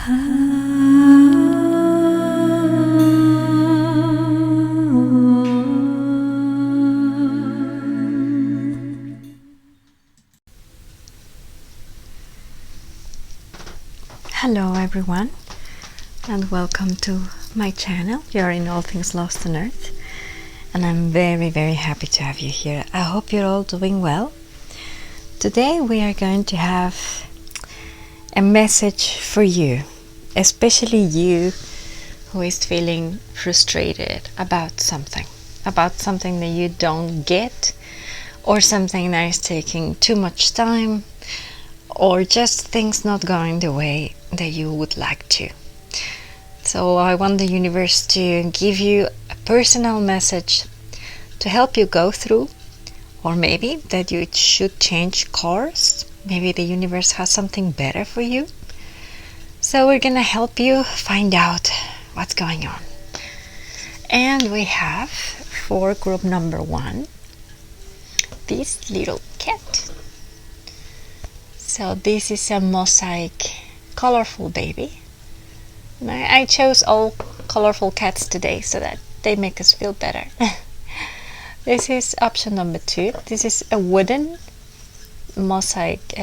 Hello everyone, and welcome to my channel. You're in All Things Lost on Earth, and I'm very happy to have you here. I hope you're all doing well. Today we are going to have a message for you, especially you who is feeling frustrated about something that you don't get, or something that is taking too much time, or just things not going the way that you would like to. So I want the universe to give you a personal message to help you go through, or maybe that you should change course. Maybe the universe has something better for you. So we're gonna help you find out what's going on. And we have for group number 1 this little cat. So this is a mosaic colorful baby. I chose all colorful cats today so that they make us feel better. This is option number 2. This is a wooden mosaic,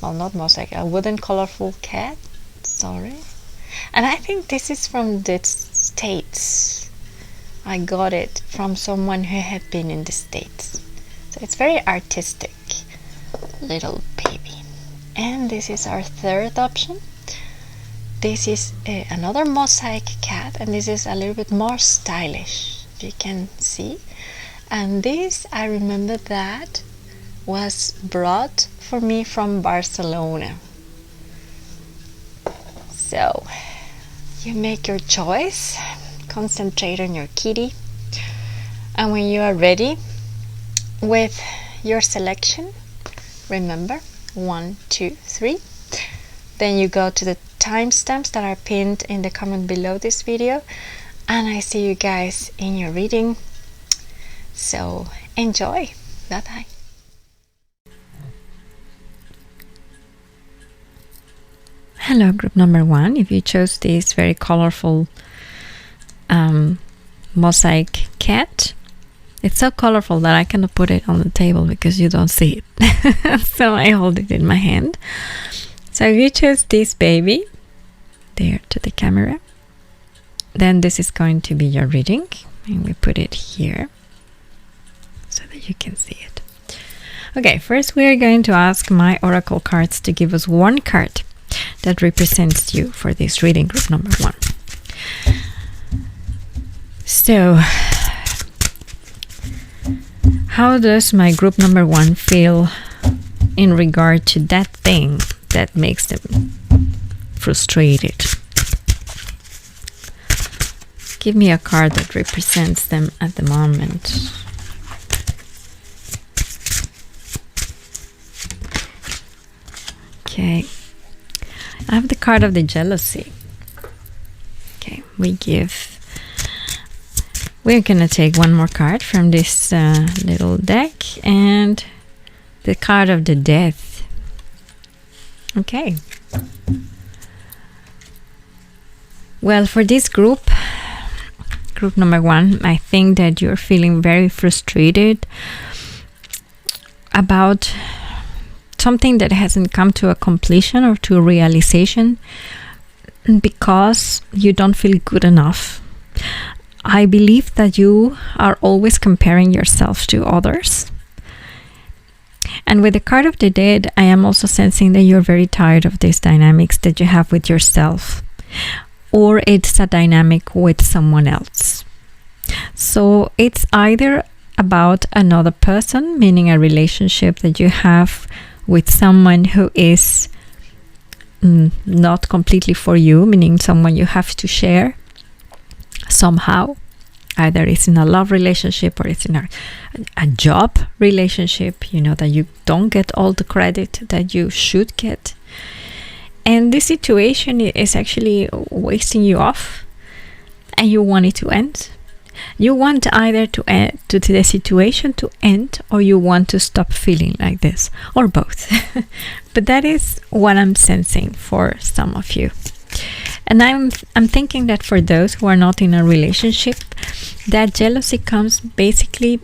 not mosaic, a wooden colorful cat. Sorry. And I think this is from the States. I got it from someone who had been in the States. So it's very artistic little baby. And this is our third option. This is another mosaic cat, and this is a little bit more stylish, if you can see. And this, I remember that was brought for me from Barcelona. So you make your choice, concentrate on your kitty, and when you are ready with your selection, remember 1, 2, 3. Then you go to the timestamps that are pinned in the comment below this video, and I see you guys in your reading. So enjoy. Bye bye. Hello, group number 1. If you chose this very colorful mosaic cat, it's so colorful that I cannot put it on the table because you don't see it. So I hold it in my hand. So if you chose this baby, there to the camera, then this is going to be your reading. And we put it here so that you can see it. Okay, first we are going to ask my oracle cards to give us one card that represents you for this reading, group number 1. So how does my group number 1 feel in regard to that thing that makes them frustrated? Give me a card that represents them at the moment. Okay, I have the card of the jealousy. Okay, we're gonna take one more card from this little deck, and the card of the death. Okay. Well, for this group number 1, I think that you're feeling very frustrated about something that hasn't come to a completion or to a realization because you don't feel good enough. I believe that you are always comparing yourself to others. And with the card of the dead, I am also sensing that you're very tired of these dynamics that you have with yourself, or it's a dynamic with someone else. So it's either about another person, meaning a relationship that you have with someone who is not completely for you, meaning someone you have to share somehow. Either it's in a love relationship or it's in a job relationship, you know, that you don't get all the credit that you should get. And this situation is actually wasting you off, and you want it to end. You want either to the situation to end, or you want to stop feeling like this, or both. But that is what I'm sensing for some of you. And I'm thinking that for those who are not in a relationship, that jealousy comes basically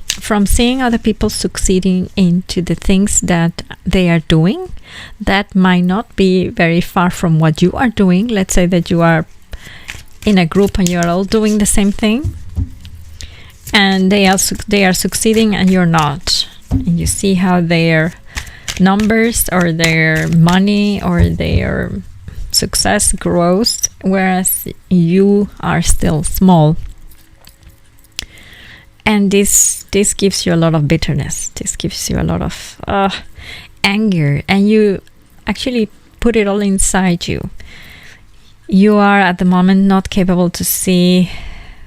from seeing other people succeeding into the things that they are doing that might not be very far from what you are doing. Let's say that you are in a group and you're all doing the same thing, and they are succeeding and you're not, and you see how their numbers or their money or their success grows, whereas you are still small. And this gives you a lot of bitterness. This gives you a lot of anger, and you actually put it all inside you. You are at the moment not capable to see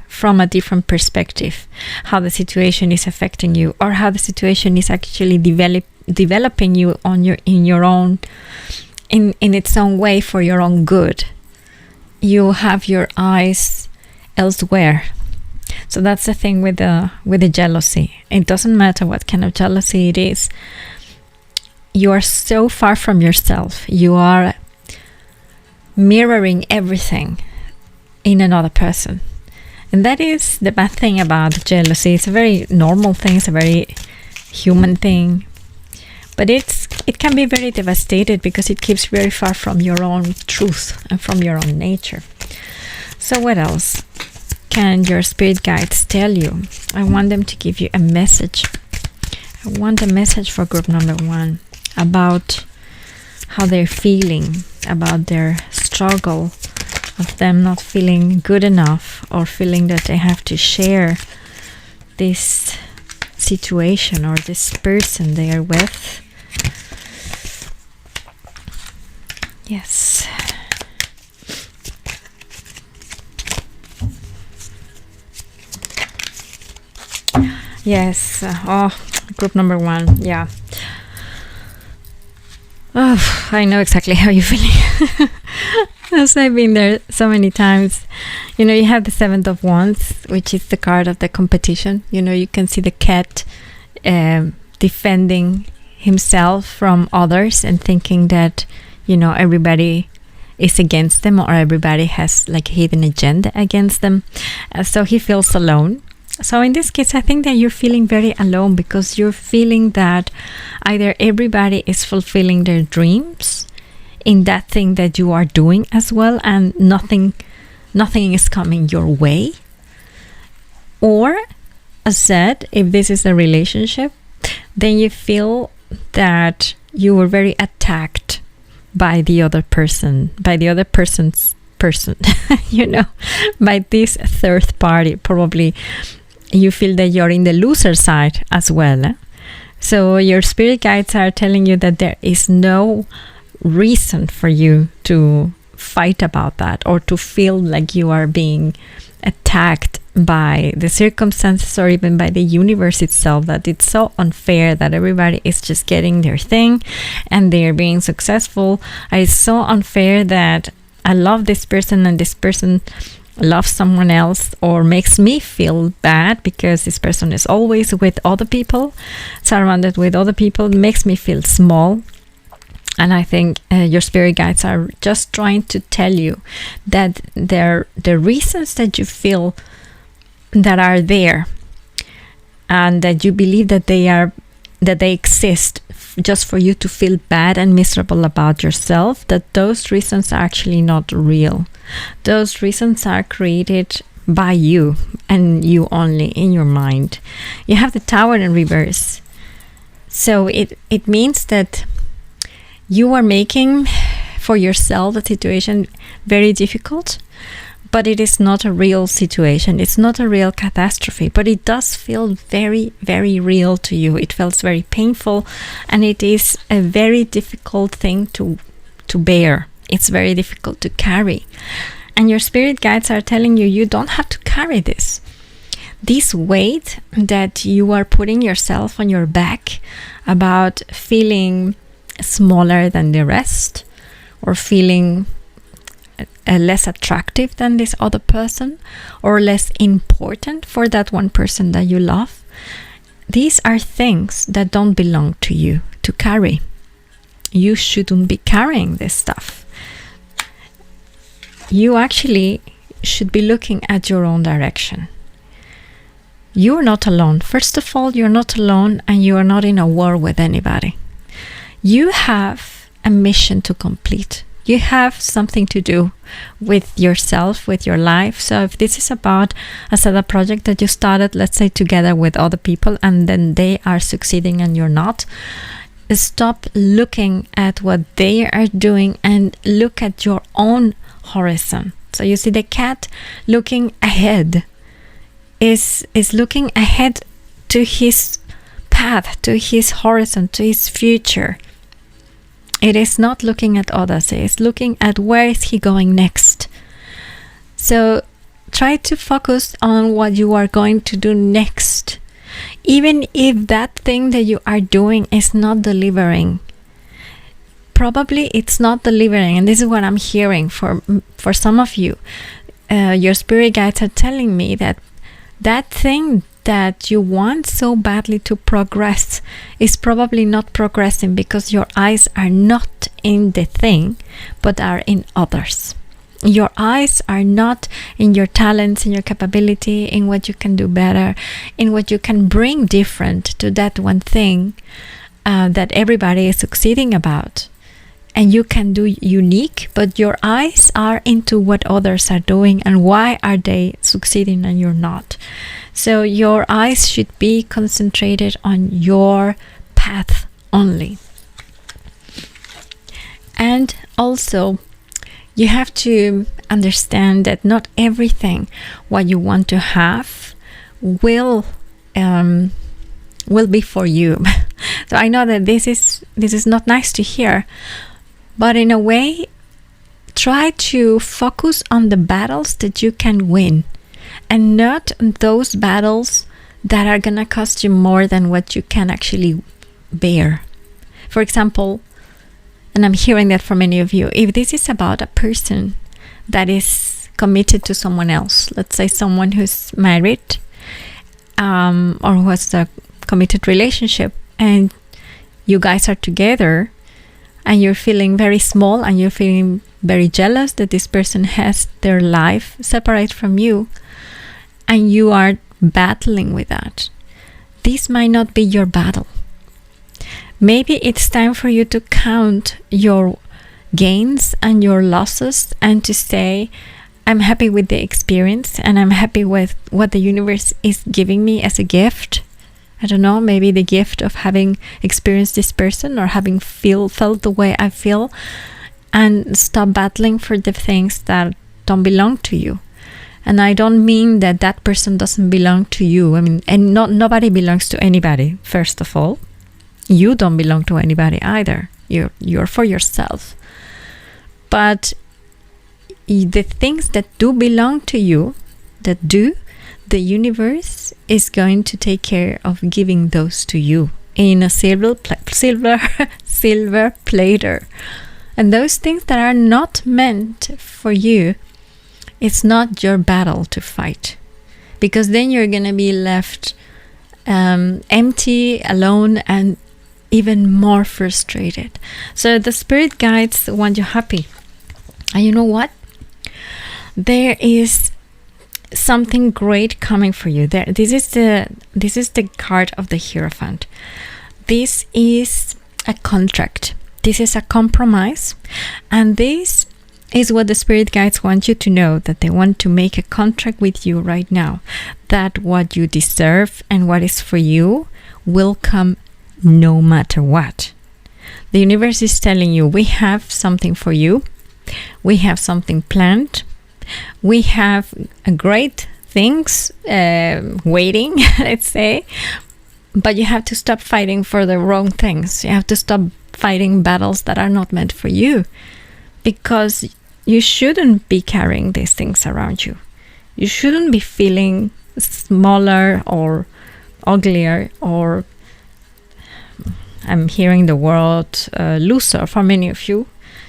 from a different perspective how the situation is affecting you, or how the situation is actually developing you in its own way for your own good. You have your eyes elsewhere. So that's the thing with the jealousy. It doesn't matter what kind of jealousy it is. You are so far from yourself. You are mirroring everything in another person. And that is the bad thing about jealousy. It's a very normal thing. It's a very human thing. But it can be very devastating because it keeps very far from your own truth and from your own nature. So what else can your spirit guides tell you? I want them to give you a message. I want a message for group number 1 about how they're feeling, about their struggle of them not feeling good enough, or feeling that they have to share this situation or this person they are with. Yes. Yes. Group number 1. Yeah. Oh, I know exactly how you're feeling. As I've been there so many times. You know, you have the 7th of Wands, which is the card of the competition. You know, you can see the cat defending himself from others and thinking that, you know, everybody is against them, or everybody has like a hidden agenda against them. So he feels alone. So in this case, I think that you're feeling very alone, because you're feeling that either everybody is fulfilling their dreams in that thing that you are doing as well, and nothing is coming your way. Or, as said, if this is a relationship, then you feel that you were very attacked by the other person, by the other person's person, you know, by this third party. Probably you feel that you're in the loser side as well. So your spirit guides are telling you that there is no reason for you to fight about that, or to feel like you are being attacked by the circumstances or even by the universe itself, that it's so unfair that everybody is just getting their thing and they're being successful. It's so unfair that I love this person and this person loves someone else, or makes me feel bad because this person is always with other people, surrounded with other people. It makes me feel small. And I think your spirit guides are just trying to tell you that the reasons that you feel that are there, and that you believe that they exist just for you to feel bad and miserable about yourself, that those reasons are actually not real. Those reasons are created by you, and you only, in your mind. You have the Tower in reverse. So it means that you are making for yourself the situation very difficult, but it is not a real situation. It's not a real catastrophe, but it does feel very, very real to you. It feels very painful, and it is a very difficult thing to bear. It's very difficult to carry. And your spirit guides are telling you, you don't have to carry this. This weight that you are putting yourself on your back about feeling smaller than the rest, or feeling less attractive than this other person, or less important for that one person that you love, these are things that don't belong to you to carry. You shouldn't be carrying this stuff. you actually should be looking at your own direction. You're not alone. First of all, you're not alone, and you are not in a war with anybody. You have a mission to complete. You have something to do with yourself, with your life. So if this is about a project that you started, let's say, together with other people, and then they are succeeding and you're not, stop looking at what they are doing and look at your own horizon. So you see, the cat looking ahead is looking ahead to his path, to his horizon, to his future. It is not looking at others. It is looking at where is he going next. So try to focus on what you are going to do next. Even if that thing that you are doing is not delivering. Probably it's not delivering. And this is what I'm hearing for some of you. Your spirit guides are telling me that thing that you want so badly to progress is probably not progressing because your eyes are not in the thing, but are in others. Your eyes are not in your talents, in your capability, in what you can do better, in what you can bring different to that one thing that everybody is succeeding about. And you can do unique, but your eyes are into what others are doing and why are they succeeding and you're not. So your eyes should be concentrated on your path only. And also, you have to understand that not everything what you want to have will be for you. So I know that this is not nice to hear, but in a way, try to focus on the battles that you can win and not those battles that are gonna cost you more than what you can actually bear. For example, and I'm hearing that from many of you, if this is about a person that is committed to someone else, let's say someone who's married or who has a committed relationship, and you guys are together and you're feeling very small and you're feeling very jealous that this person has their life separate from you, and you are battling with that. This might not be your battle. Maybe it's time for you to count your gains and your losses and to say, I'm happy with the experience and I'm happy with what the universe is giving me as a gift. I don't know, maybe the gift of having experienced this person or having felt the way I feel, and stop battling for the things that don't belong to you. And I don't mean that that person doesn't belong to you. I mean, and nobody belongs to anybody, first of all. You don't belong to anybody either. You're for yourself. But the things that do belong to you, the universe is going to take care of giving those to you in a silver platter. And those things that are not meant for you, it's not your battle to fight, because then you're going to be left empty, alone, and even more frustrated. So the spirit guides want you happy. And you know what? There is something great coming for you. This is the card of the Hierophant. This is a contract. This is a compromise, and this is what the spirit guides want you to know, that they want to make a contract with you right now, that what you deserve and what is for you will come no matter what. The universe is telling you, we have something for you, we have something planned, we have great things waiting, let's say, but you have to stop fighting for the wrong things. You have to stop fighting battles that are not meant for you, because you shouldn't be carrying these things around you. You shouldn't be feeling smaller or uglier, or I'm hearing the word loser for many of you,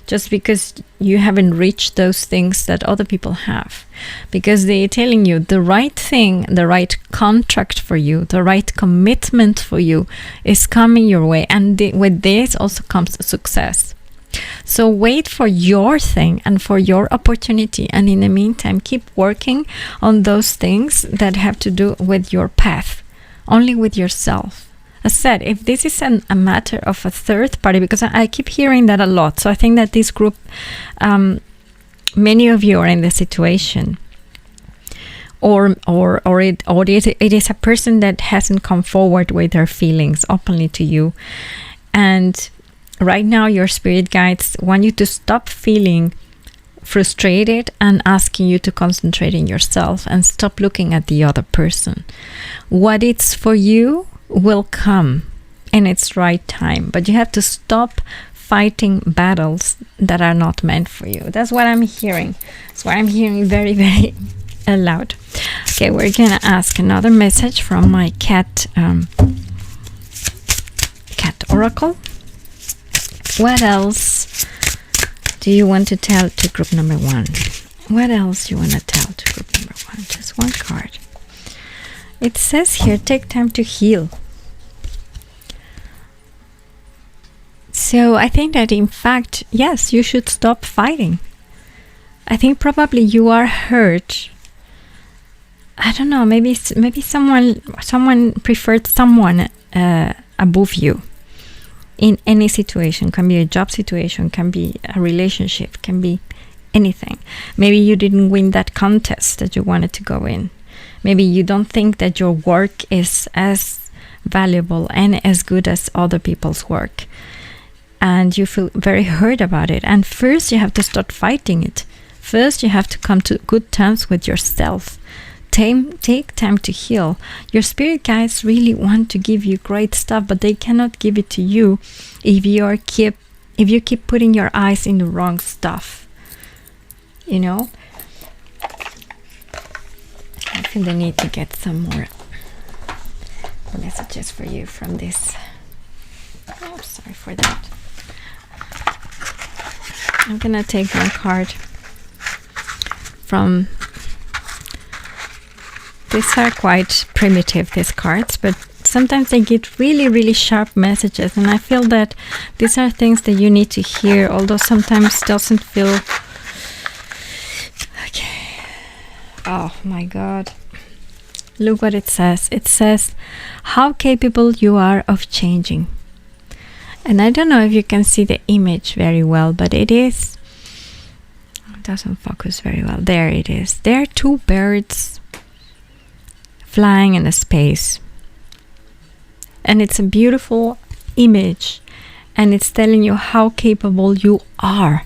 just because you haven't reached those things that other people have. Because they're telling you the right thing, the right contract for you, the right commitment for you is coming your way. And with this also comes success. So wait for your thing and for your opportunity. And in the meantime, keep working on those things that have to do with your path, only with yourself. As said, if this is a matter of a third party, because I keep hearing that a lot. So I think that this group, many of you are in the situation. Or it is a person that hasn't come forward with their feelings openly to you. And right now your spirit guides want you to stop feeling frustrated and asking you to concentrate in yourself and stop looking at the other person. What it's for you will come in its right time, but you have to stop fighting battles that are not meant for you. That's what I'm hearing. That's what I'm hearing very, very loud. Okay, we're gonna ask another message from my cat oracle. What else do you want to tell to group number 1? What else do you want to tell to group number 1? Just one card. It says here, take time to heal. So I think that in fact, yes, you should stop fighting. I think probably you are hurt. I don't know, maybe someone preferred someone above you in any situation. Can be a job situation, can be a relationship, can be anything. Maybe you didn't win that contest that you wanted to go in. Maybe you don't think that your work is as valuable and as good as other people's work, and you feel very hurt about it. And first you have to start fighting it. First you have to come to good terms with yourself. Take time to heal. Your spirit guides really want to give you great stuff, but they cannot give it to you if you keep putting your eyes in the wrong stuff. You know? I feel the need to get some more messages for you from this. Oh, sorry for that. I'm gonna take one card from. These are quite primitive, these cards, but sometimes they get really, really sharp messages, and I feel that these are things that you need to hear, although sometimes doesn't feel. Okay. Oh my God. Look what it says. It says how capable you are of changing. And I don't know if you can see the image very well, but it doesn't focus very well. There it is. There are two birds flying in a space, and it's a beautiful image, and it's telling you how capable you are,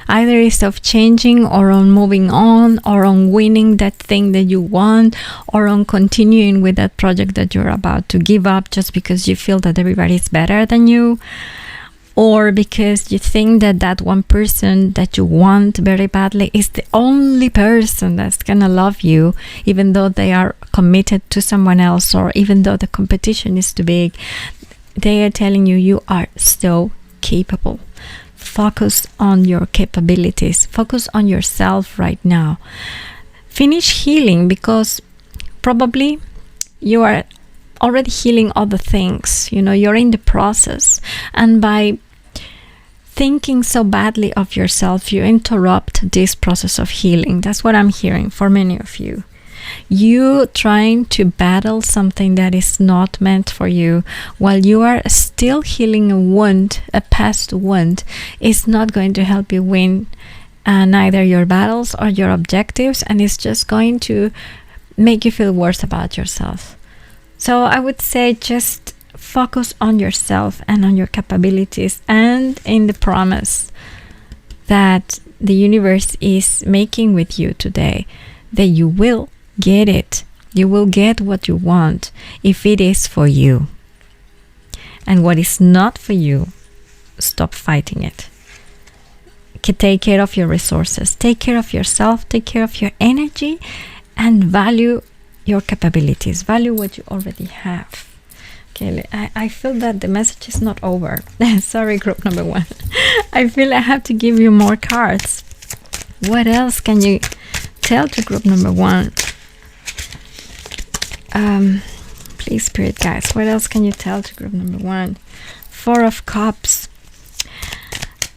either it's of changing or on moving on or on winning that thing that you want or on continuing with that project that you're about to give up just because you feel that everybody's better than you, or because you think that that one person that you want very badly is the only person that's gonna love you, even though they are committed to someone else, or even though the competition is too big. They are telling you you are so capable. Focus on your capabilities. Focus on yourself right now. Finish healing, because probably you are already healing other things. You know, you're in the process, and by thinking so badly of yourself, you interrupt this process of healing. That's what I'm hearing for many of you. You trying to battle something that is not meant for you while you are still healing a wound, a past wound, is not going to help you win neither your battles or your objectives, and it's just going to make you feel worse about yourself. So I would say just focus on yourself and on your capabilities, and in the promise that the universe is making with you today, that you will get it. You will get what you want if it is for you. And what is not for you, stop fighting it. Take care of your resources. Take care of yourself. Take care of your energy, and value your capabilities. Value what you already have. Okay, I feel that the message is not over. Sorry, group number 1. I feel I have to give you more cards. What else can you tell to group number 1? Please, Spirit guys, what else can you tell to group number 1? 4 of Cups.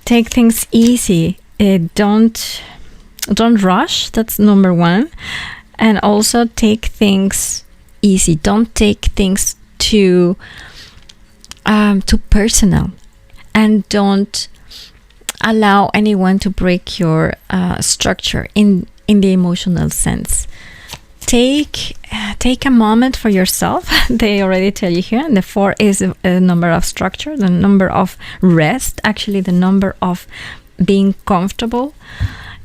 take things easy. Don't rush. That's number one. And also take things easy. Don't take things too personal, and don't allow anyone to break your structure in the emotional sense. Take a moment for yourself. They already tell you here. And the 4 is a number of structure, the number of rest, actually the number of being comfortable.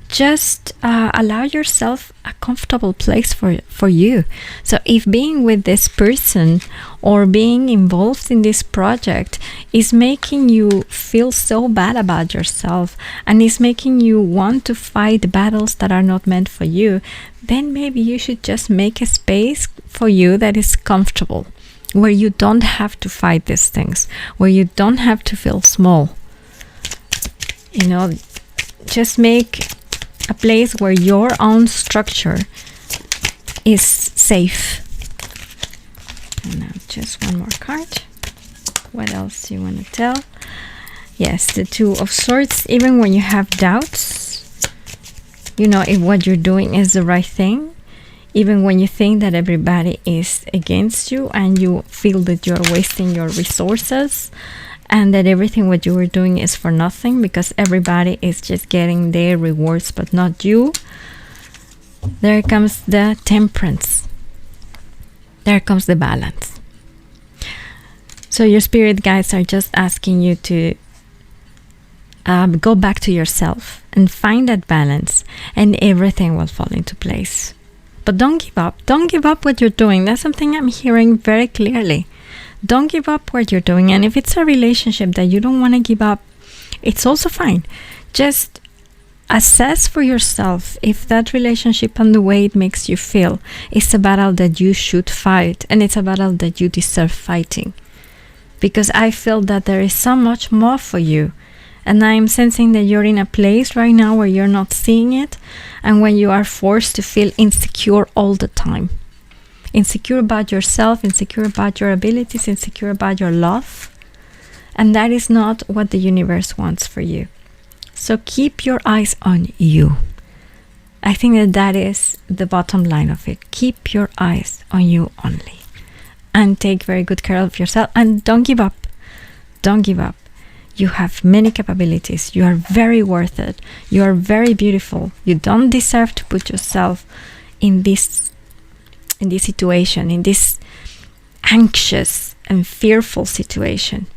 Just allow yourself a comfortable place for you. So if being with this person or being involved in this project is making you feel so bad about yourself and is making you want to fight battles that are not meant for you, then maybe you should just make a space for you that is comfortable, where you don't have to fight these things, where you don't have to feel small. Just make a place where your own structure is safe. And now just one more card. What else do you want to tell? Yes, the 2 of Swords. Even when you have doubts, if what you're doing is the right thing, even when you think that everybody is against you and you feel that you're wasting your resources, and that everything what you were doing is for nothing because everybody is just getting their rewards but not you, there comes the temperance. There comes the balance. So your spirit guides are just asking you to go back to yourself and find that balance, and everything will fall into place. But don't give up. Don't give up what you're doing. That's something I'm hearing very clearly. Don't give up what you're doing. And if it's a relationship that you don't want to give up, it's also fine. Just assess for yourself if that relationship and the way it makes you feel is a battle that you should fight, and it's a battle that you deserve fighting. Because I feel that there is so much more for you. And I'm sensing that you're in a place right now where you're not seeing it, and when you are forced to feel insecure all the time. Insecure about yourself, insecure about your abilities, insecure about your love. And that is not what the universe wants for you. So keep your eyes on you. I think that is the bottom line of it. Keep your eyes on you only. And take very good care of yourself. And don't give up. Don't give up. You have many capabilities. You are very worth it. You are very beautiful. You don't deserve to put yourself in this situation, in this anxious and fearful situation,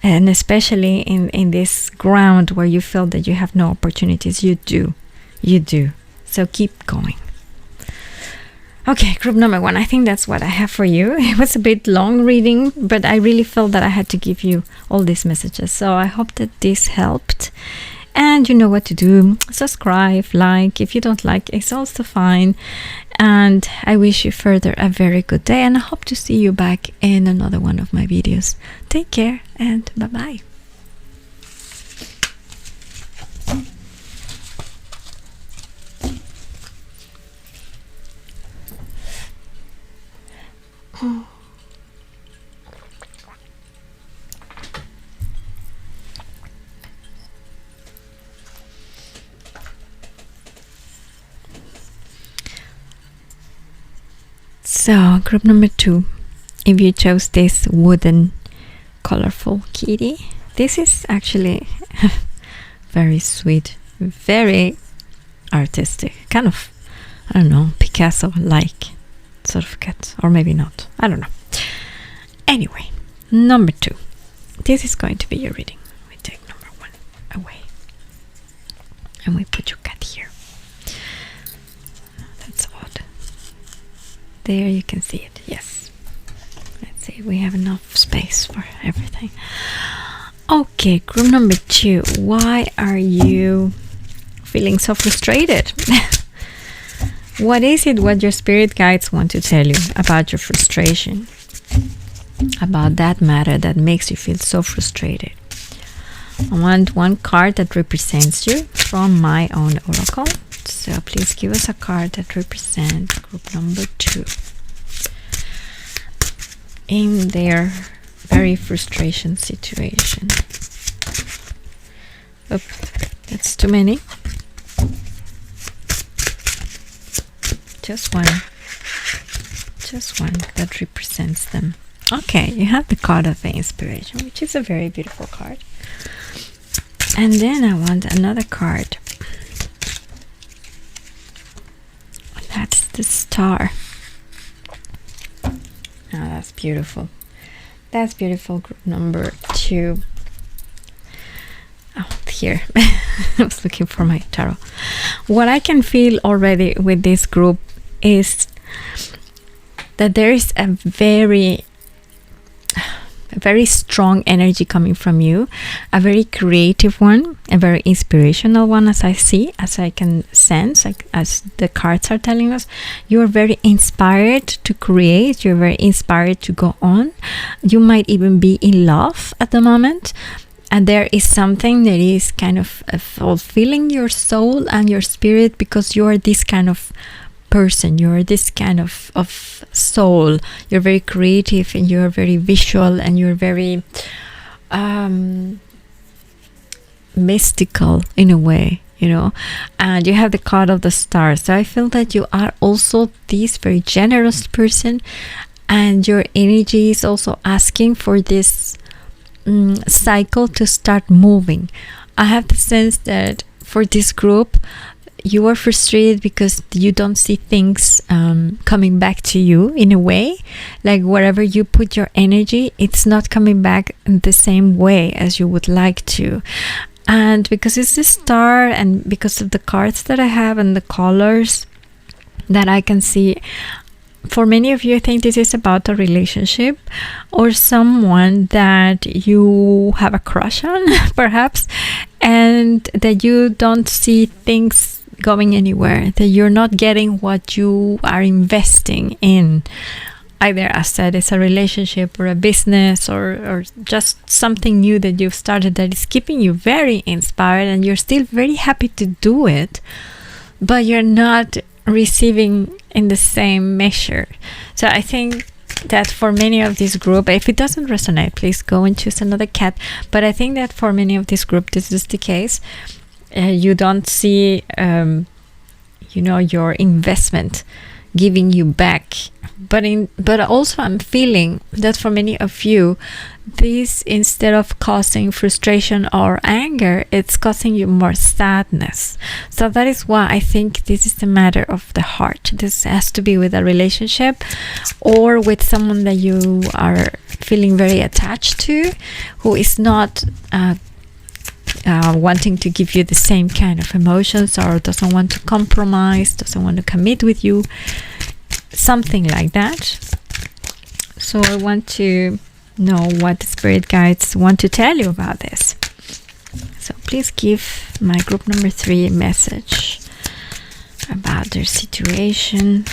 and especially in this ground where you feel that you have no opportunities. You do. So keep going. Okay, group number 1. I think that's what I have for you. It was a bit long reading, but I really felt that I had to give you all these messages. So I hope that this helped. And you know what to do. Subscribe, like. If you don't like, it's also fine. And I wish you further a very good day. And I hope to see you back in another one of my videos. Take care and bye-bye. So, group number 2, if you chose this wooden colorful kitty, this is actually very sweet, very artistic, kind of, I don't know, Picasso-like sort of cat, or maybe not, I don't know. Anyway, number 2, this is going to be your reading. We take number 1 away, and we put your cat here. That's odd. There you can see it. Yes. Let's see. We have enough space for everything. Okay, group number 2. Why are you feeling so frustrated? What is it what your spirit guides want to tell you about your frustration? About that matter that makes you feel so frustrated? I want one card that represents you from my own oracle. So please give us a card that represents group number 2 in their very frustration situation. Oop, that's too many. Just one that represents them. Okay, you have the card of the inspiration, which is a very beautiful card. And then I want another card. That's the star. Oh, that's beautiful. That's beautiful. Group number 2. Oh, here. I was looking for my tarot. What I can feel already with this group is that there is a very strong energy coming from you, a very creative one, a very inspirational one, as I see, as I can sense, like as the cards are telling us. You are very inspired to create, you're very inspired to go on. You might even be in love at the moment, and there is something that is kind of fulfilling your soul and your spirit, because you are this kind of person, you're this kind of soul. You're very creative, and you're very visual, and you're very mystical in a way, you know. And you have the card of the stars, so I feel that you are also this very generous person, and your energy is also asking for this cycle to start moving. I have the sense that for this group, you are frustrated because you don't see things coming back to you in a way. Like wherever you put your energy, it's not coming back in the same way as you would like to. And because it's the star, and because of the cards that I have and the colors that I can see, for many of you, I think this is about a relationship or someone that you have a crush on, perhaps, and that you don't see things going anywhere, that you're not getting what you are investing in. Either, as said, it's a relationship or a business or just something new that you've started that is keeping you very inspired, and you're still very happy to do it, but you're not receiving in the same measure. So I think that for many of this group, if it doesn't resonate, please go and choose another cat. But I think that for many of this group, this is the case. You don't see your investment giving you back, but also I'm feeling that for many of you, this, instead of causing frustration or anger, it's causing you more sadness. So that is why I think this is a matter of the heart. This has to be with a relationship or with someone that you are feeling very attached to, who is not wanting to give you the same kind of emotions, or doesn't want to compromise, doesn't want to commit with you, something like that. So I want to know what the spirit guides want to tell you about this. So please give my group number 3 a message about their situation.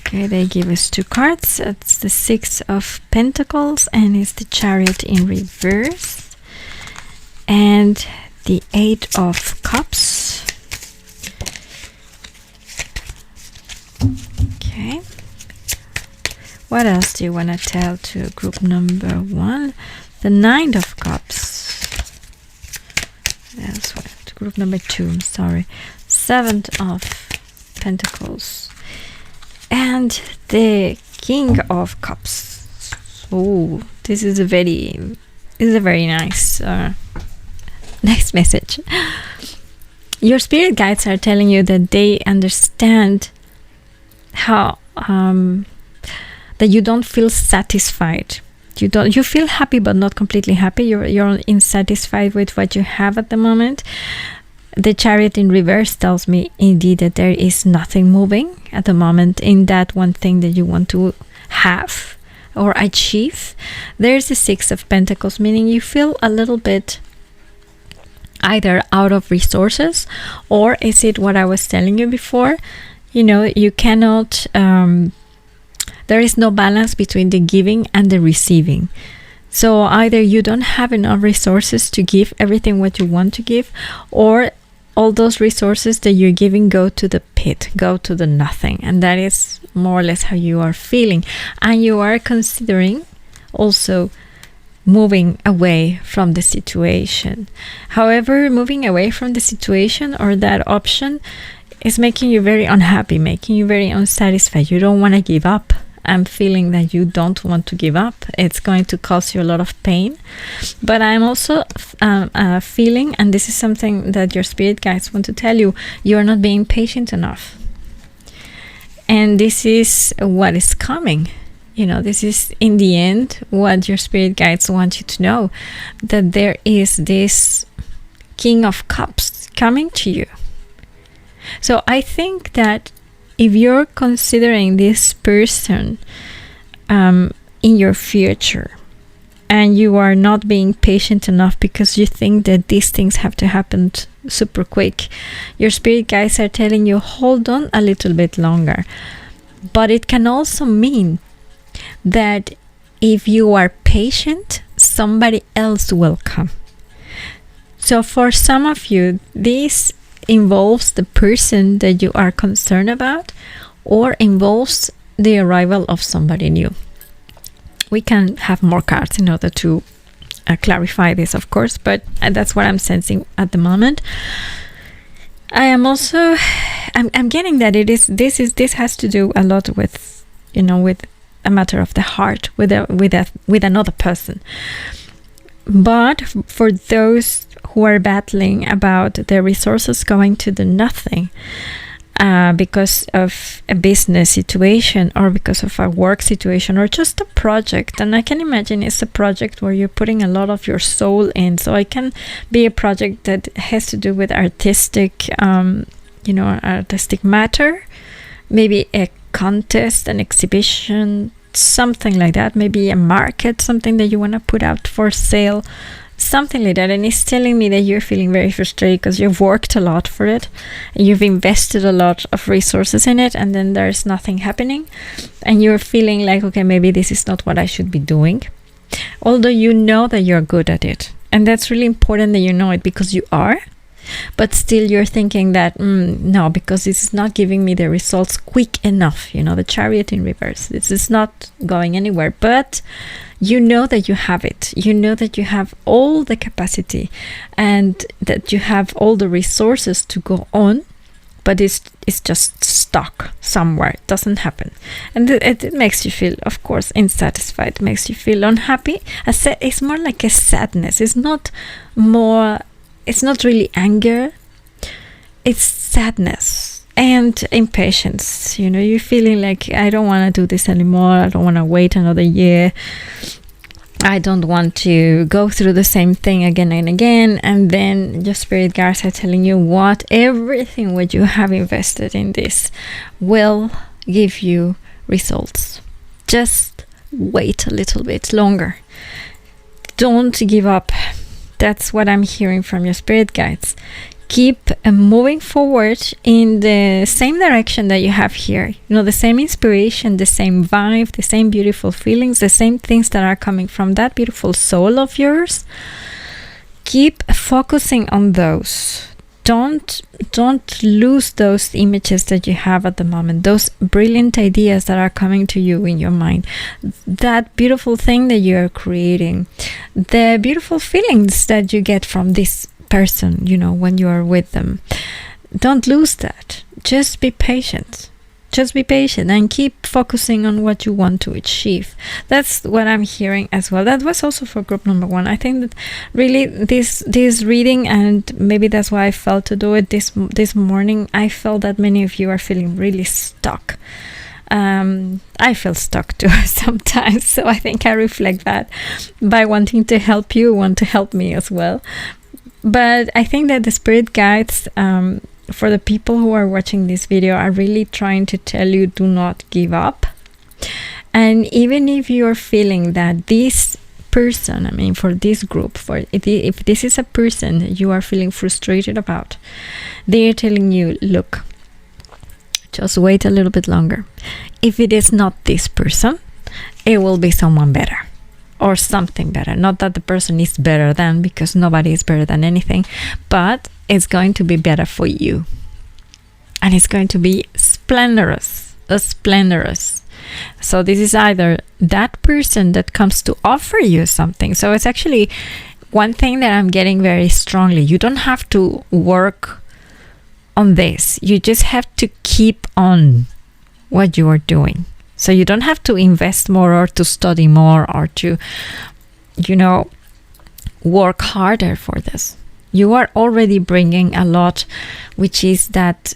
Okay, they give us 2 cards. It's the 6 of Pentacles, and it's the Chariot in reverse, and the 8 of Cups. Okay. What else do you want to tell to group number 1? The 9 of Cups. That's what. Group number 2, I'm sorry. 7 of Pentacles. And the King of Cups. Oh, this is a very nice next message. Your spirit guides are telling you that they understand how that you don't feel satisfied. You feel happy but not completely happy. You're insatisfied with what you have at the moment. The Chariot in reverse tells me indeed that there is nothing moving at the moment in that one thing that you want to have or achieve. There's the 6 of Pentacles, meaning you feel a little bit either out of resources, or is it what I was telling you before? You cannot there is no balance between the giving and the receiving. So either you don't have enough resources to give everything what you want to give, or all those resources that you're giving go to the pit, go to the nothing. And that is more or less how you are feeling. And you are considering also moving away from the situation. However, moving away from the situation or that option is making you very unhappy, making you very unsatisfied. You don't want to give up. I'm feeling that you don't want to give up. It's going to cause you a lot of pain. But I'm also feeling, and this is something that your spirit guides want to tell you, you are not being patient enough. And this is what is coming. This is in the end what your spirit guides want you to know, that there is this King of Cups coming to you. So I think that if you're considering this person in your future, and you are not being patient enough because you think that these things have to happen super quick, your spirit guides are telling you, hold on a little bit longer. But it can also mean that if you are patient, somebody else will come. So for some of you, this involves the person that you are concerned about, or involves the arrival of somebody new. We can have more cards in order to clarify this, of course, but that's what I'm sensing at the moment. I am also, I'm getting that this has to do a lot with, with a matter of the heart, with another person. But for those who are battling about their resources going to the nothing, because of a business situation, or because of a work situation, or just a project, and I can imagine it's a project where you're putting a lot of your soul in. So it can be a project that has to do with artistic matter, maybe a contest, an exhibition, something like that, maybe a market, something that you want to put out for sale, something like that. And it's telling me that you're feeling very frustrated because you've worked a lot for it, and you've invested a lot of resources in it, and then there's nothing happening, and you're feeling like, okay, maybe this is not what I should be doing, although you know that you're good at it. And that's really important that you know it, because you are. But still you're thinking that no, because this is not giving me the results quick enough. The Chariot in reverse, this is not going anywhere. But you know that you have it. You know that you have all the capacity, and that you have all the resources to go on, but it's just stuck somewhere. It doesn't happen, and it makes you feel, of course, insatisfied. It makes you feel unhappy. It's more like a sadness. It's not really anger, it's sadness and impatience. You're feeling like, I don't want to do this anymore. I don't want to wait another year. I don't want to go through the same thing again and again. And then your spirit guides are telling you what everything what you have invested in this will give you results. Just wait a little bit longer. Don't give up. That's what I'm hearing from your spirit guides. Keep moving forward in the same direction that you have here. The same inspiration, the same vibe, the same beautiful feelings, the same things that are coming from that beautiful soul of yours. Keep focusing on those. Don't lose those images that you have at the moment, those brilliant ideas that are coming to you in your mind, that beautiful thing that you are creating, the beautiful feelings that you get from this person, when you are with them. Don't lose that. Just be patient. Just be patient and keep focusing on what you want to achieve. That's what I'm hearing as well. That was also for group number 1. I think that really this reading, and maybe that's why I felt to do it this morning, I felt that many of you are feeling really stuck. I feel stuck too sometimes, so I think I reflect that by wanting to help you, want to help me as well. But I think that the spirit guides, for the people who are watching this video, are really trying to tell you, do not give up. And even if you're feeling that this person, for this group, if this is a person you are feeling frustrated about, they're telling you, look, just wait a little bit longer. If it is not this person, it will be someone better, or something better. Not that the person is better than, because nobody is better than anything, but it's going to be better for you. And it's going to be splendorous. So this is either that person that comes to offer you something. So it's actually one thing that I'm getting very strongly. You don't have to work on this. You just have to keep on what you are doing. So you don't have to invest more or to study more or to, work harder for this. You are already bringing a lot, which is that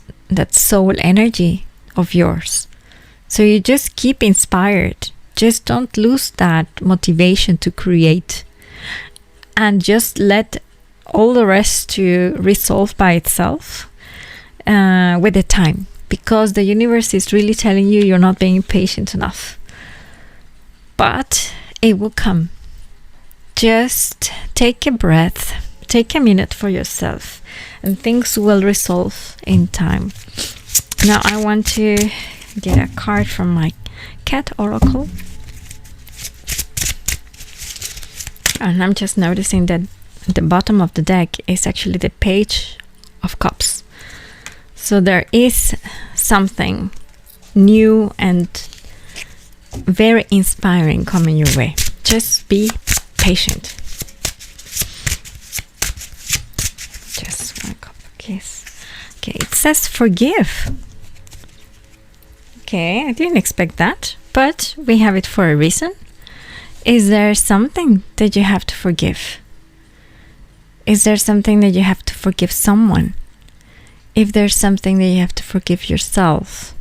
soul energy of yours. So you just keep inspired. Just don't lose that motivation to create, and just let all the rest to resolve by itself with the time, because the universe is really telling you you're not being patient enough. But it will come. Just take a breath, take a minute for yourself, and things will resolve in time. Now I want to get a card from my cat oracle. And I'm just noticing that the bottom of the deck is actually the Page of Cups. So there is something new and very inspiring coming your way. Just be patient. Just one cup of kiss. Okay, it says forgive. Okay, I didn't expect that, but we have it for a reason. Is there something that you have to forgive? Is there something that you have to forgive someone? If there's something that you have to forgive yourself,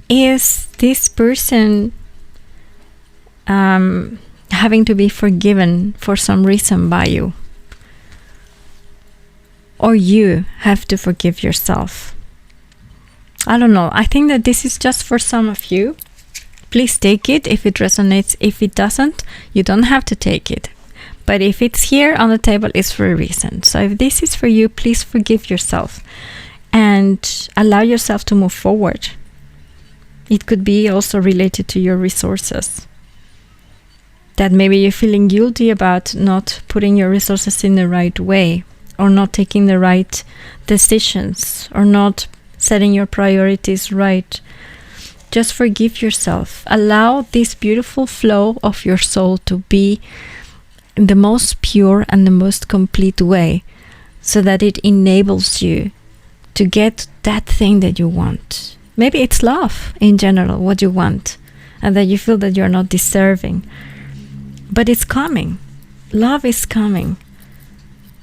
is this person having to be forgiven for some reason by you? Or you have to forgive yourself? I don't know. I think that this is just for some of you. Please take it if it resonates. If it doesn't, you don't have to take it. But if it's here on the table, it's for a reason. So if this is for you, please forgive yourself and allow yourself to move forward. It could be also related to your resources. That maybe you're feeling guilty about not putting your resources in the right way, or not taking the right decisions, or not setting your priorities right. Just forgive yourself. Allow this beautiful flow of your soul to be in the most pure and the most complete way, so that it enables you to get that thing that you want. Maybe it's love in general, what you want, and that you feel that you're not deserving. But it's coming. Love is coming.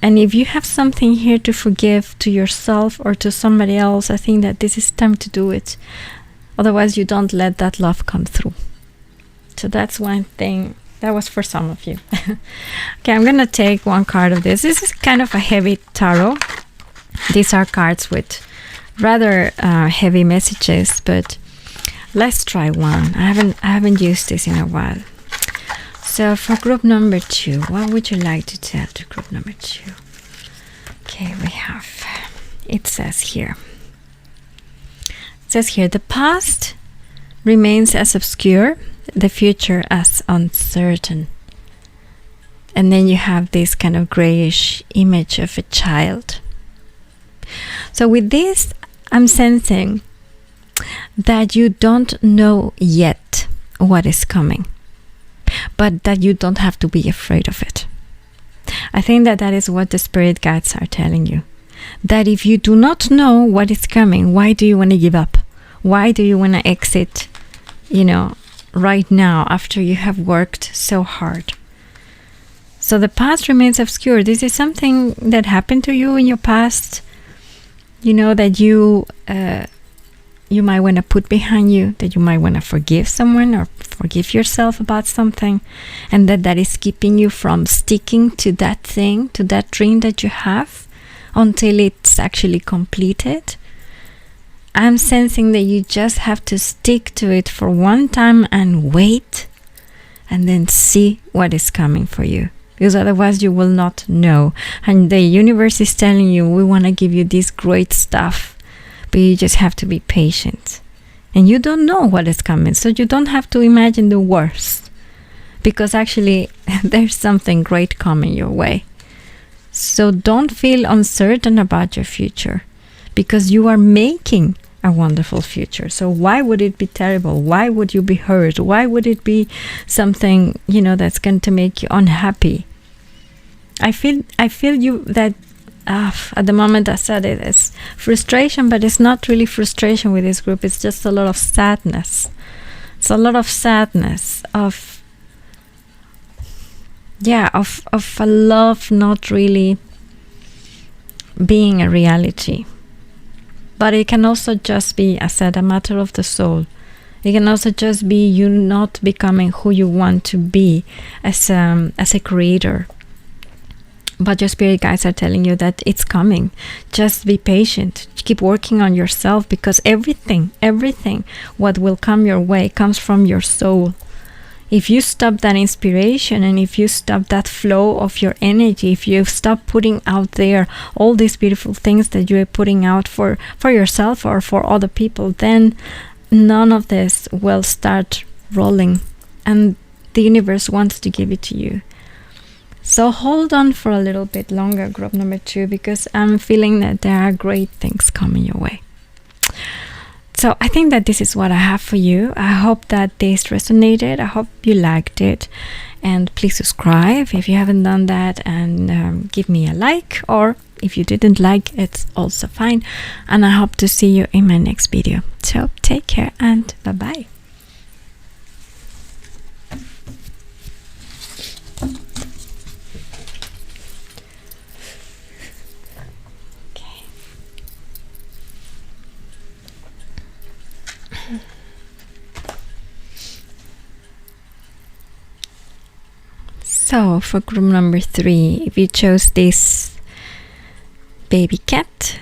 And if you have something here to forgive to yourself or to somebody else, I think that this is time to do it. Otherwise, you don't let that love come through. So that's one thing. That was for some of you. Okay, I'm going to take one card of this. This is kind of a heavy tarot. These are cards with rather heavy messages, but let's try one. I haven't used this in a while. So for group number 2, what would you like to tell to group number 2? Okay, we have, it says here, the past remains as obscure, the future as uncertain. And then you have this kind of grayish image of a child. So with this, I'm sensing that you don't know yet what is coming, but that you don't have to be afraid of it. I think that is what the spirit guides are telling you. That if you do not know what is coming, why do you want to give up? Why do you want to exit, right now after you have worked so hard? So the past remains obscure. This is something that happened to you in your past, that you might want to put behind you, that you might want to forgive someone or forgive yourself about something, and that is keeping you from sticking to that thing, to that dream that you have until it's actually completed. I'm sensing that you just have to stick to it for one time and wait, and then see what is coming for you, because otherwise you will not know. And the universe is telling you, we want to give you this great stuff, but you just have to be patient. And you don't know what is coming, so you don't have to imagine the worst, because actually there's something great coming your way. So don't feel uncertain about your future, because you are making a wonderful future. So why would it be terrible? Why would you be hurt? Why would it be something, that's going to make you unhappy? I feel you that at the moment I said it's frustration, but it's not really frustration with this group. It's just a lot of sadness. It's a lot of sadness of a love not really being a reality. But it can also just be, I said, a matter of the soul. It can also just be you not becoming who you want to be as a creator. But your spirit guides are telling you that it's coming. Just be patient. Keep working on yourself, because everything what will come your way comes from your soul. If you stop that inspiration, and if you stop that flow of your energy, if you stop putting out there all these beautiful things that you are putting out for yourself or for other people, then none of this will start rolling. And the universe wants to give it to you. So hold on for a little bit longer, group number 2, because I'm feeling that there are great things coming your way. So I think that this is what I have for you. I hope that this resonated. I hope you liked it. And please subscribe if you haven't done that, and give me a like. Or if you didn't like, it's also fine. And I hope to see you in my next video. So take care and bye-bye. So for group number 3, if you chose this baby cat,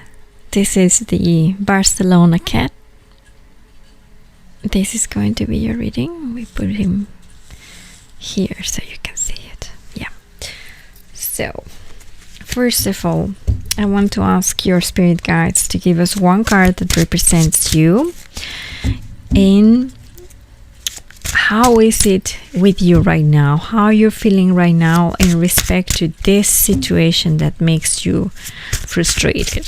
this is the Barcelona cat. This is going to be your reading. We put him here so you can see it. Yeah. So first of all, I want to ask your spirit guides to give us one card that represents you. In how is it with you right now? How you're feeling right now in respect to this situation that makes you frustrated?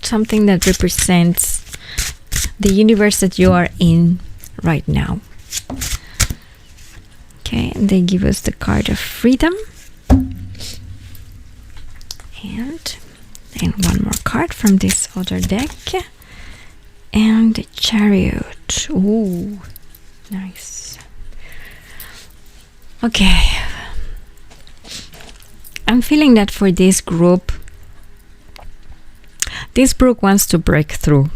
Something that represents the universe that you are in right now. Okay, and they give us the card of freedom. And then one more card from this other deck. And the Chariot. Ooh, nice. Okay. I'm feeling that for this group wants to break through.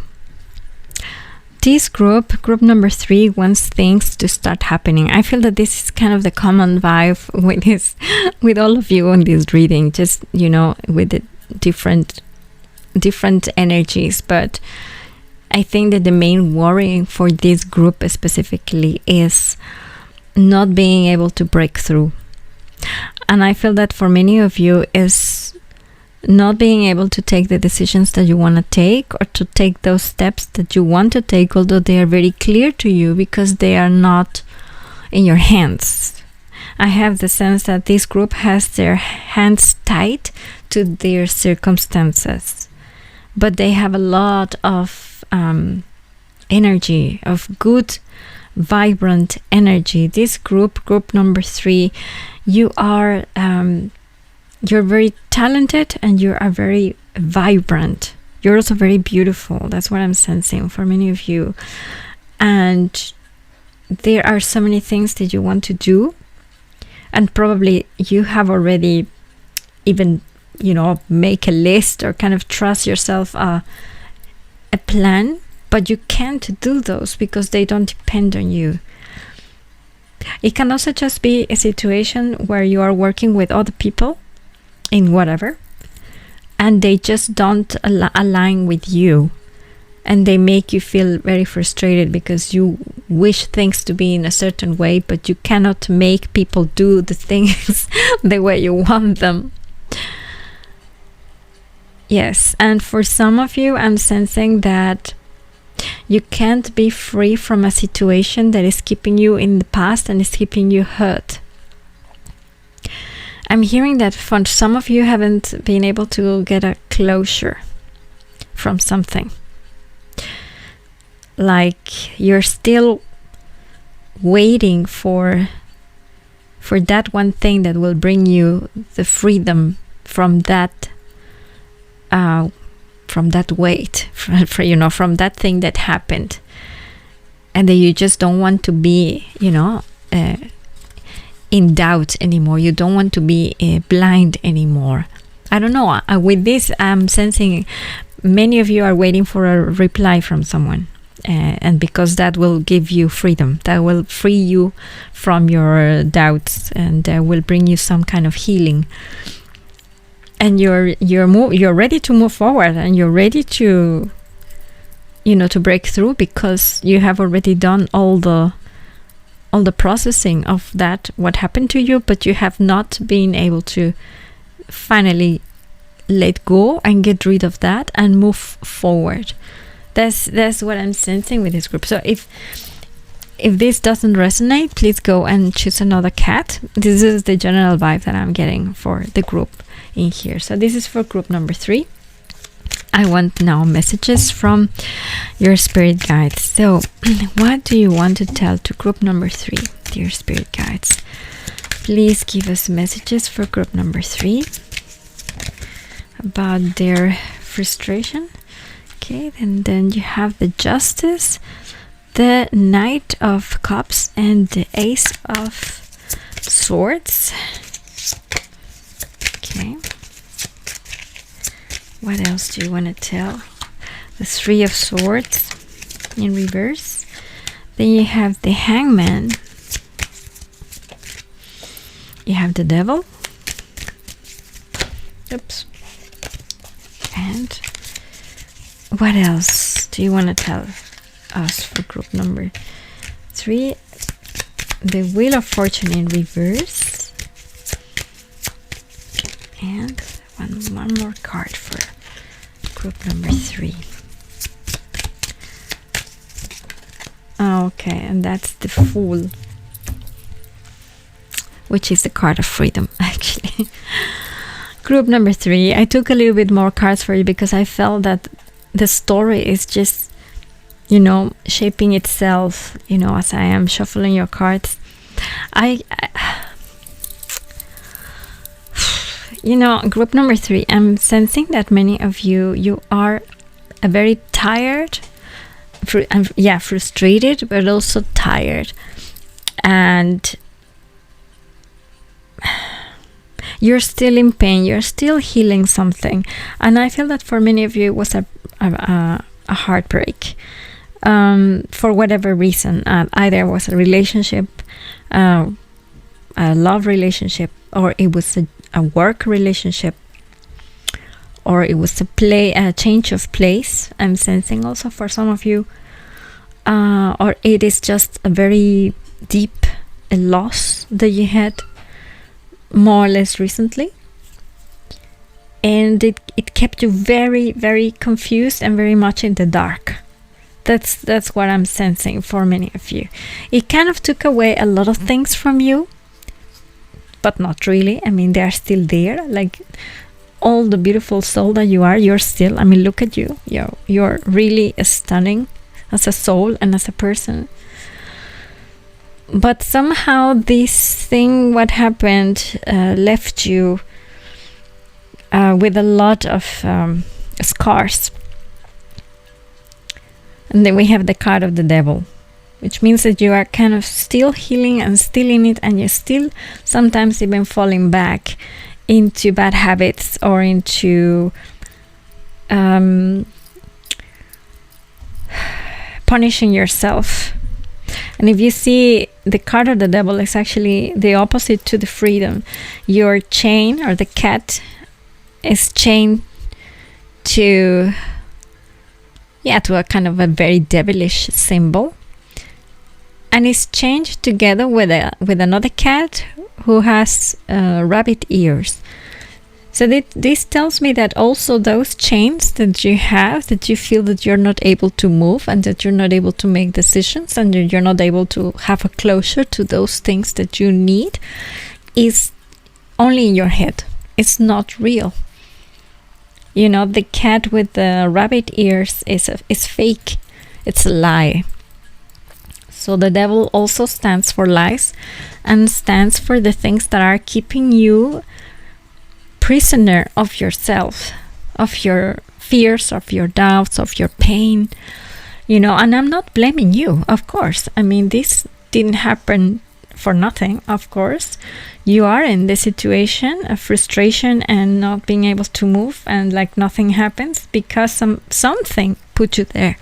This group number 3, wants things to start happening. I feel that this is kind of the common vibe with all of you on this reading, just, with the different energies. But I think that the main worry for this group specifically is not being able to break through. And I feel that for many of you is not being able to take the decisions that you want to take, or to take those steps that you want to take, although they are very clear to you, because they are not in your hands. I have the sense that this group has their hands tied to their circumstances, but they have a lot of energy, of good, vibrant energy. This group number 3, you're very talented, and you are very vibrant. You're also very beautiful. That's what I'm sensing for many of you. And there are so many things that you want to do, and probably you have already even make a list, or kind of trust yourself a plan, but you can't do those because they don't depend on you. It can also just be a situation where you are working with other people in whatever, and they just don't align with you, and they make you feel very frustrated because you wish things to be in a certain way, but you cannot make people do the things the way you want them. Yes, and for some of you, I'm sensing that you can't be free from a situation that is keeping you in the past and is keeping you hurt. I'm hearing that for some of you haven't been able to get a closure from something. Like you're still waiting for that one thing that will bring you the freedom from that weight, from that thing that happened, and that you just don't want to be, in doubt anymore. You don't want to be blind anymore. I don't know. With this, I'm sensing many of you are waiting for a reply from someone. And because that will give you freedom, that will free you from your doubts, and will bring you some kind of healing. And you're ready to move forward, and you're ready to, to break through, because you have already done all the processing of that, what happened to you, but you have not been able to finally let go and get rid of that and move forward. That's what I'm sensing with this group. So if this doesn't resonate, please go and choose another cat. This is the general vibe that I'm getting for the group in here. So this is for group number 3. I want now messages from your spirit guides. So what do you want to tell to group number 3, dear spirit guides? Please give us messages for group number 3 about their frustration. Okay, and then you have the Justice, the Knight of Cups, and the Ace of Swords. Okay. What else do you want to tell? The Three of Swords in reverse. Then you have the Hangman. You have the Devil. Oops. And what else do you want to tell us for group number 3? The Wheel of Fortune in reverse. And one more card for group number 3. Okay, and that's the Fool, which is the card of freedom, actually. Group number 3, I took a little bit more cards for you because I felt that the story is just, shaping itself, as I am shuffling your cards. Group number 3, I'm sensing that many of you are a very tired, frustrated, but also tired. And you're still in pain, you're still healing something. And I feel that for many of you it was a heartbreak, for whatever reason. Either it was a relationship, a love relationship, or it was a work relationship, or it was a change of place. I'm sensing also for some of you, or it is just a very deep loss that you had more or less recently, and it kept you very, very confused and very much in the dark. That's what I'm sensing for many of you. It kind of took away a lot of things from you, but not really. I mean, they are still there. Like all the beautiful soul that you are, you're still. I mean, look at you. You're really stunning as a soul and as a person. But somehow this thing, what happened, left you with a lot of scars. And then we have the card of the Devil, which means that you are kind of still healing and still in it, and you're still sometimes even falling back into bad habits or into punishing yourself. And if you see, the card of the Devil is actually the opposite to the freedom. Your chain, or the cat, is chained to a kind of a very devilish symbol, and it's chained together with another cat who has rabbit ears. So this tells me that also those chains that you have, that you feel that you're not able to move, and that you're not able to make decisions, and that you're not able to have a closure to those things that you need, is only in your head. It's not real. The cat with the rabbit ears is fake. It's a lie. So the devil also stands for lies and stands for the things that are keeping you prisoner of yourself, of your fears, of your doubts, of your pain. And I'm not blaming you, of course. I mean, this didn't happen for nothing, of course. You are in the situation of frustration and not being able to move, and like nothing happens because something put you there.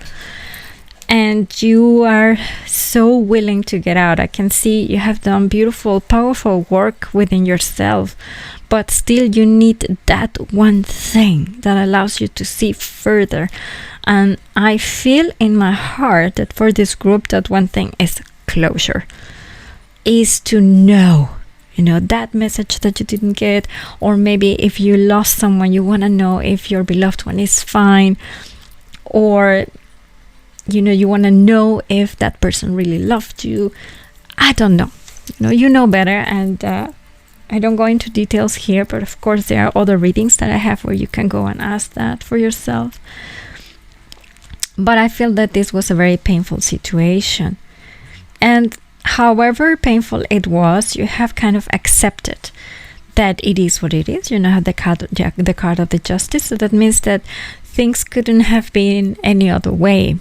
And you are so willing to get out. I can see you have done beautiful, powerful work within yourself, but still you need that one thing that allows you to see further. And I feel in my heart that for this group, that one thing is closure, is to know, that message that you didn't get, or maybe if you lost someone, you want to know if your beloved one is fine, or you want to know if that person really loved you. I don't know. You know better, and I don't go into details here, but of course there are other readings that I have where you can go and ask that for yourself. But I feel that this was a very painful situation. And however painful it was, you have kind of accepted that it is what it is. The card of the Justice. So that means that things couldn't have been any other way.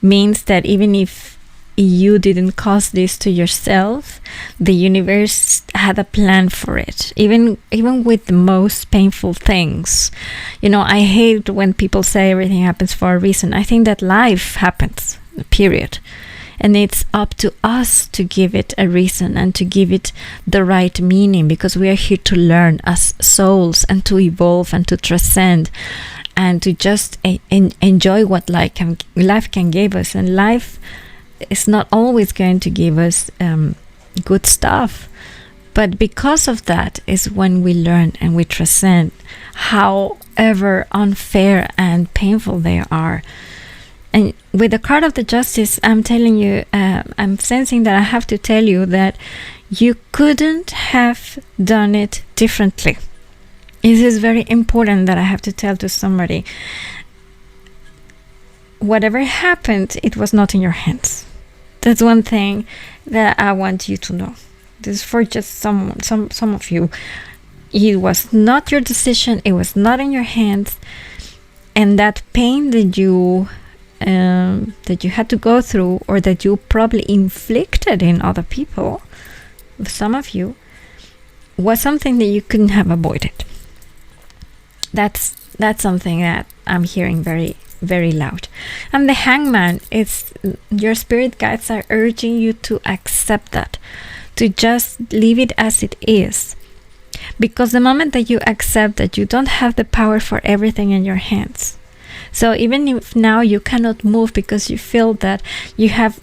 Means that even if you didn't cause this to yourself, the universe had a plan for it, even with the most painful things. I hate when people say everything happens for a reason. I think that life happens, period, and it's up to us to give it a reason and to give it the right meaning, because we are here to learn as souls and to evolve and to transcend and to just enjoy what life can give us. And life is not always going to give us good stuff, but because of that is when we learn and we transcend, however unfair and painful they are. And with the card of the Justice, I'm telling you, I'm sensing that I have to tell you that you couldn't have done it differently. This is very important that I have to tell to somebody. Whatever happened, it was not in your hands. That's one thing that I want you to know. This is for just some of you. It was not your decision. It was not in your hands. And that pain that you had to go through, or that you probably inflicted in other people, some of you, was something that you couldn't have avoided. That's something that I'm hearing very, very loud. And the Hangman, it's your spirit guides are urging you to accept that, to just leave it as it is. Because the moment that you accept that you don't have the power for everything in your hands, so even if now you cannot move because you feel that you have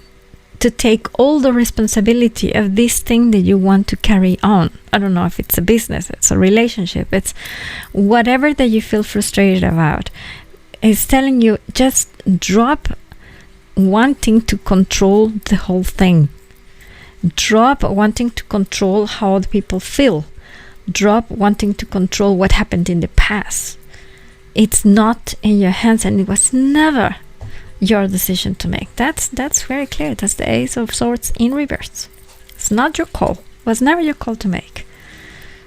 to take all the responsibility of this thing that you want to carry on. I don't know if it's a business, it's a relationship, it's whatever that you feel frustrated about. It's telling you, just drop wanting to control the whole thing. Drop wanting to control how other people feel. Drop wanting to control what happened in the past. It's not in your hands, and it was never your decision to make. That's very clear. That's the Ace of Swords in reverse. It's not your call. It was never your call to make.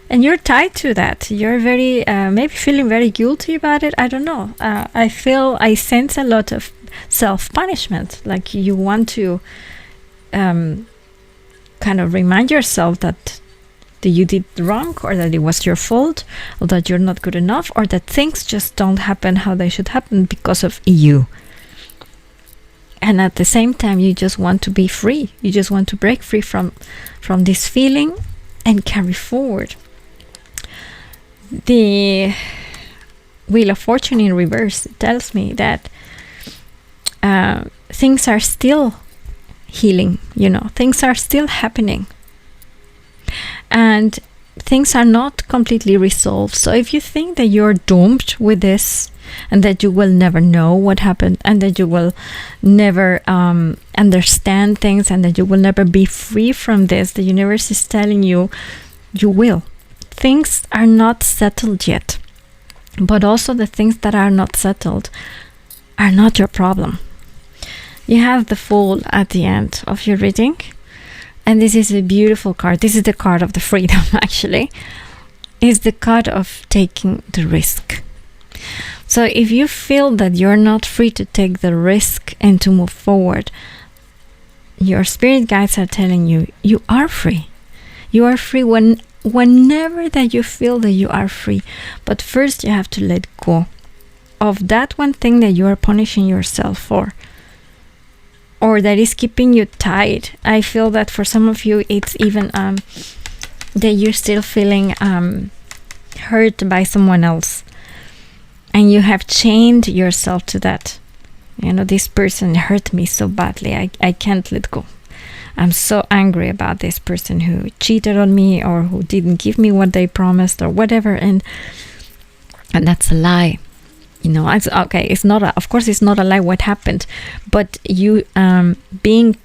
And you're tied to that. You're very, maybe feeling very guilty about it. I don't know. I sense a lot of self-punishment. Like you want to kind of remind yourself that you did wrong, or that it was your fault, or that you're not good enough, or that things just don't happen how they should happen because of you. And at the same time, you just want to be free. You just want to break free from this feeling and carry forward. The Wheel of Fortune in reverse tells me that things are still healing, things are still happening. And things are not completely resolved. So if you think that you're doomed with this, and that you will never know what happened, and that you will never understand things, and that you will never be free from this, the universe is telling you, you will. Things are not settled yet. but also the things that are not settled are not your problem. You have the Fool at the end of your reading, and this is a beautiful card. This is the card of the freedom, actually. It's the card of taking the risk. So if you feel that you're not free to take the risk and to move forward, your spirit guides are telling you, you are free. You are free whenever that you feel that you are free. But first you have to let go of that one thing that you are punishing yourself for, or that is keeping you tied. I feel that for some of you, it's even that you're still feeling hurt by someone else, and you have chained yourself to that. You know, this person hurt me so badly, I can't let go. I'm so angry about this person who cheated on me, or who didn't give me what they promised, or whatever, and that's a lie. You know, it's not of course it's not a lie what happened, but you being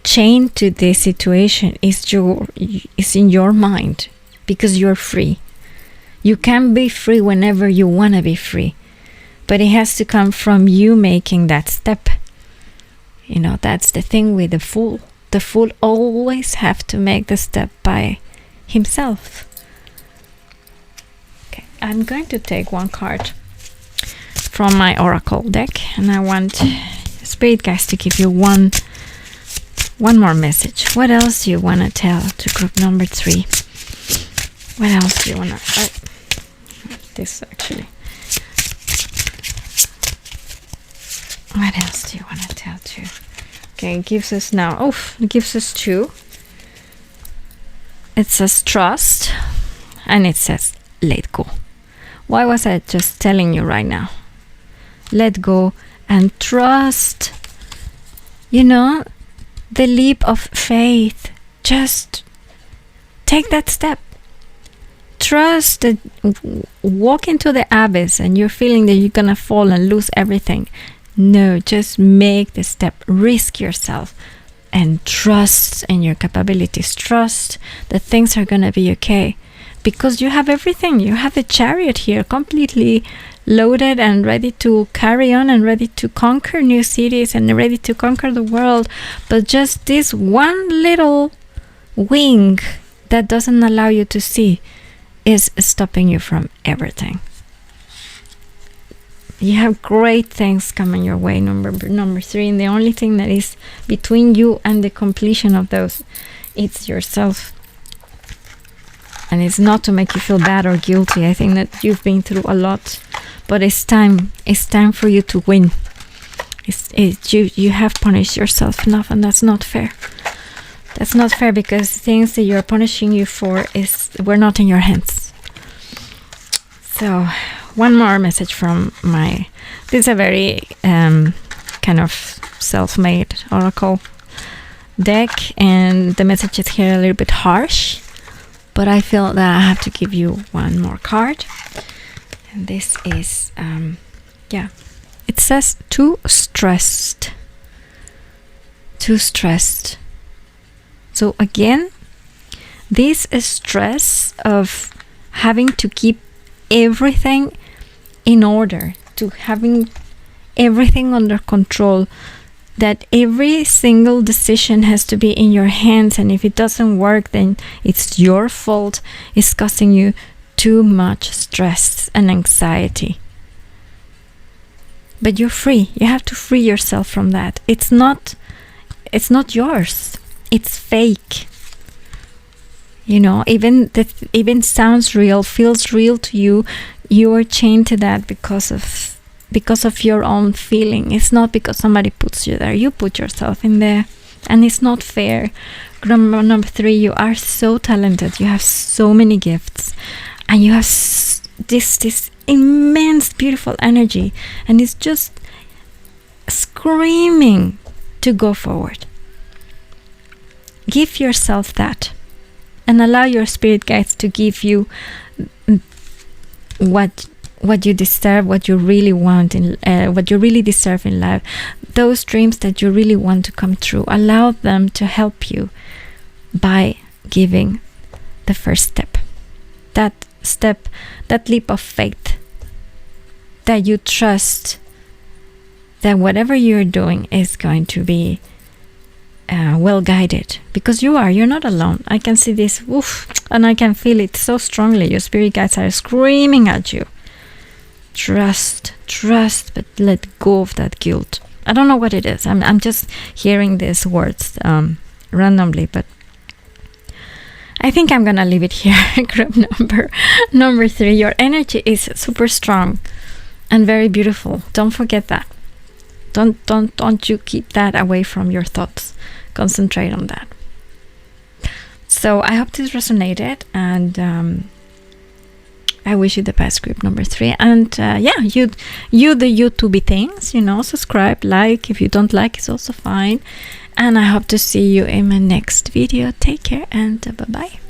chained to this situation is in your mind, because you're free. You can be free whenever you want to be free, but it has to come from you making that step. You know, that's the thing with the Fool. The Fool always have to make the step by himself. Okay, I'm going to take one card from my oracle deck, and I want spirit guides to give you one more message. What else do you want to tell to group number 3? What else do you want to... this actually. What else do you want to tell to? Okay, it gives us now... it gives us 2. It says trust, and it says let go. Why was I just telling you right now? Let go and trust. You know, the leap of faith. Just take that step. Trust that walk into the abyss and you're feeling that you're gonna fall and lose everything. No, just make the step. Risk yourself and trust in your capabilities. Trust that things are gonna be okay, because you have everything. You have a chariot here, completely loaded and ready to carry on, and ready to conquer new cities, and ready to conquer the world. But just this one little wing that doesn't allow you to see is stopping you from everything. You have great things coming your way, number 3, and the only thing that is between you and the completion of those, it's yourself. And it's not to make you feel bad or guilty. I think that you've been through a lot, but it's time for you to win. You have punished yourself enough, and that's not fair. That's not fair, because things that you're punishing you for were not in your hands. So, one more message from this is a very kind of self-made oracle deck, and the message is here a little bit harsh, but I feel that I have to give you one more card. And this is, it says too stressed. Too stressed. So again, this is stress of having to keep everything in order, to having everything under control, that every single decision has to be in your hands, and if it doesn't work, then it's your fault. It's causing you too much stress and anxiety. But you're free. You have to free yourself from that. It's not yours. It's fake. You know, even sounds real, feels real to you. You are chained to that because of your own feeling. It's not because somebody puts you there. You put yourself in there, and it's not fair. Number 3, you are so talented. You have so many gifts, and you have this immense, beautiful energy, and it's just screaming to go forward. Give yourself that, and allow your spirit guides to give you what you deserve, what you really want, what you really deserve in life. Those dreams that you really want to come true, allow them to help you by giving the first step. That step, that leap of faith, that you trust that whatever you're doing is going to be well guided, because you're not alone. I can see this, woof, and I can feel it so strongly. Your spirit guides are screaming at you. Trust, but let go of that guilt. I don't know what it is. I'm just hearing these words randomly, but I think I'm gonna leave it here. Group number 3. Your energy is super strong and very beautiful. Don't forget that. Don't you keep that away from your thoughts. Concentrate on that. So I hope this resonated, and I wish you the best, group number 3. And you the YouTube things, subscribe, like. If you don't like, it's also fine. And I hope to see you in my next video. Take care, and bye bye.